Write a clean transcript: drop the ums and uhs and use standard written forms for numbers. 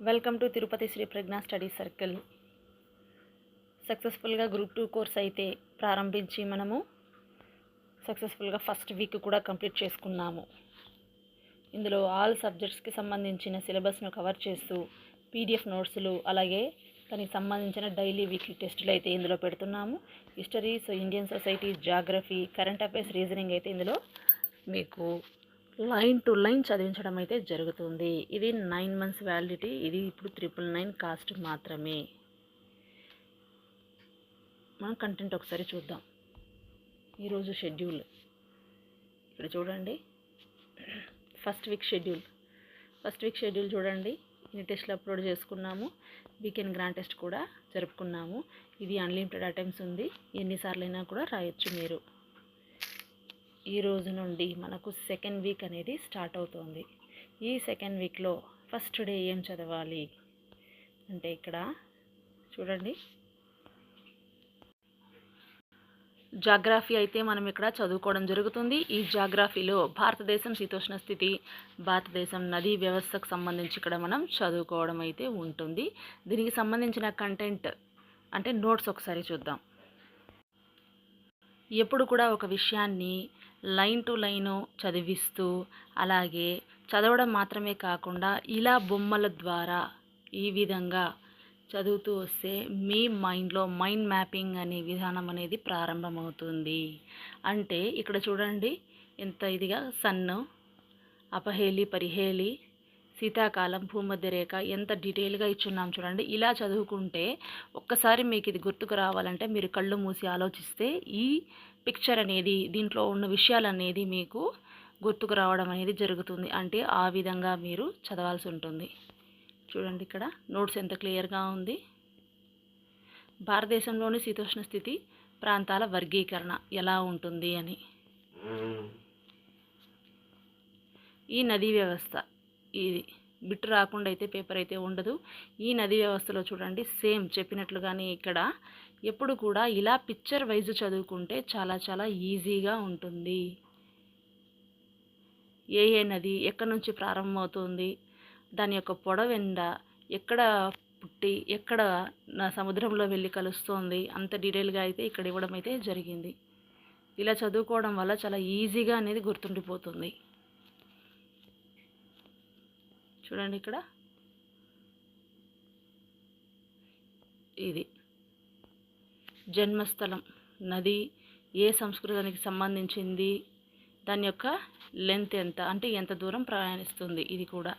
Welcome to Tirupati Sri Pragna study circle. సక్సెస్ఫుల్గా group 2 course అయితే ప్రారంభించి మనము సక్సెస్ఫుల్గా ఫస్ట్ వీక్ కూడా కంప్లీట్ చేసుకున్నాము. ఇందులో ఆల్ సబ్జెక్ట్స్కి సంబంధించిన సిలబస్ను కవర్ చేస్తూ పీడిఎఫ్ నోట్స్లు అలాగే దానికి సంబంధించిన డైలీ వీక్లీ టెస్టులు అయితే ఇందులో పెడుతున్నాము. History, Indian society, geography, current affairs, reasoning అయితే ఇందులో మీకు లైన్ టు లైన్ చదివించడం అయితే జరుగుతుంది. ఇది 9 months వ్యాలిడిటీ. ఇది ఇప్పుడు 999 కాస్ట్ మాత్రమే. మనం కంటెంట్ ఒకసారి చూద్దాం. ఈరోజు షెడ్యూల్ ఇక్కడ చూడండి. ఫస్ట్ వీక్ షెడ్యూల్ చూడండి. ఇన్ని టెస్ట్లు అప్లోడ్ చేసుకున్నాము. వీకెండ్ గ్రాండ్ టెస్ట్ కూడా జరుపుకున్నాము. ఇది అన్లిమిటెడ్ అటెంప్ట్స్ ఉంది. ఎన్నిసార్లు అయినా కూడా రాయొచ్చు మీరు. ఈ రోజు నుండి మనకు సెకండ్ వీక్ అనేది స్టార్ట్ అవుతుంది. ఈ సెకండ్ వీక్లో ఫస్ట్ డే ఏం చదవాలి అంటే ఇక్కడ చూడండి, జాగ్రఫీ అయితే మనం ఇక్కడ చదువుకోవడం జరుగుతుంది. ఈ జాగ్రఫీలో భారతదేశం శీతోష్ణ స్థితి, భారతదేశం నదీ వ్యవస్థకు సంబంధించి ఇక్కడ మనం చదువుకోవడం అయితే ఉంటుంది. దీనికి సంబంధించిన కంటెంట్ అంటే నోట్స్ ఒకసారి చూద్దాం. ఎప్పుడు కూడా ఒక విషయాన్ని లైన్ టు లైన్ చదివిస్తూ అలాగే చదవడం మాత్రమే కాకుండా ఇలా బొమ్మల ద్వారా ఈ విధంగా చదువుతూ వస్తే మీ మైండ్లో మైండ్ మ్యాపింగ్ అనే విధానం అనేది ప్రారంభమవుతుంది. అంటే ఇక్కడ చూడండి ఎంత ఇదిగా సన్ను, అపహేలి, పరిహేలి, శీతాకాలం, భూమధ్య రేఖ ఎంత డీటెయిల్గా ఇచ్చున్నాం చూడండి. ఇలా చదువుకుంటే ఒక్కసారి మీకు ఇది గుర్తుకు రావాలంటే మీరు కళ్ళు మూసి ఆలోచిస్తే ఈ పిక్చర్ అనేది, దీంట్లో ఉన్న విషయాలు అనేది మీకు గుర్తుకు రావడం అనేది జరుగుతుంది. అంటే ఆ విధంగా మీరు చదవాల్సి ఉంటుంది. చూడండి ఇక్కడ నోట్స్ ఎంత క్లియర్గా ఉంది. భారతదేశంలోని శీతోష్ణ స్థితి ప్రాంతాల వర్గీకరణ ఎలా ఉంటుంది అని. ఈ నదీ వ్యవస్థ, ఇది బిట్టు రాకుండా అయితే పేపర్ అయితే ఉండదు. ఈ నదీ వ్యవస్థలో చూడండి సేమ్ చెప్పినట్లుగానే ఇక్కడ ఎప్పుడు కూడా ఇలా పిక్చర్ వైజ్ చదువుకుంటే చాలా చాలా ఈజీగా ఉంటుంది. ఏ నది ఎక్కడి నుంచి ప్రారంభమవుతుంది, దాని యొక్క పొడవెండ, ఎక్కడ పుట్టి ఎక్కడ సముద్రంలో వెళ్ళి కలుస్తోంది, అంత డీటెయిల్గా అయితే ఇక్కడ ఇవ్వడం అయితే జరిగింది. ఇలా చదువుకోవడం వల్ల చాలా ఈజీగా అనేది గుర్తుండిపోతుంది. చూడండి ఇక్కడ ఇది జన్మస్థలం, నది ఏ సంస్కృతానికి సంబంధించింది, దాని యొక్క లెంత్ ఎంత అంటే ఎంత దూరం ప్రయాణిస్తుంది, ఇది కూడా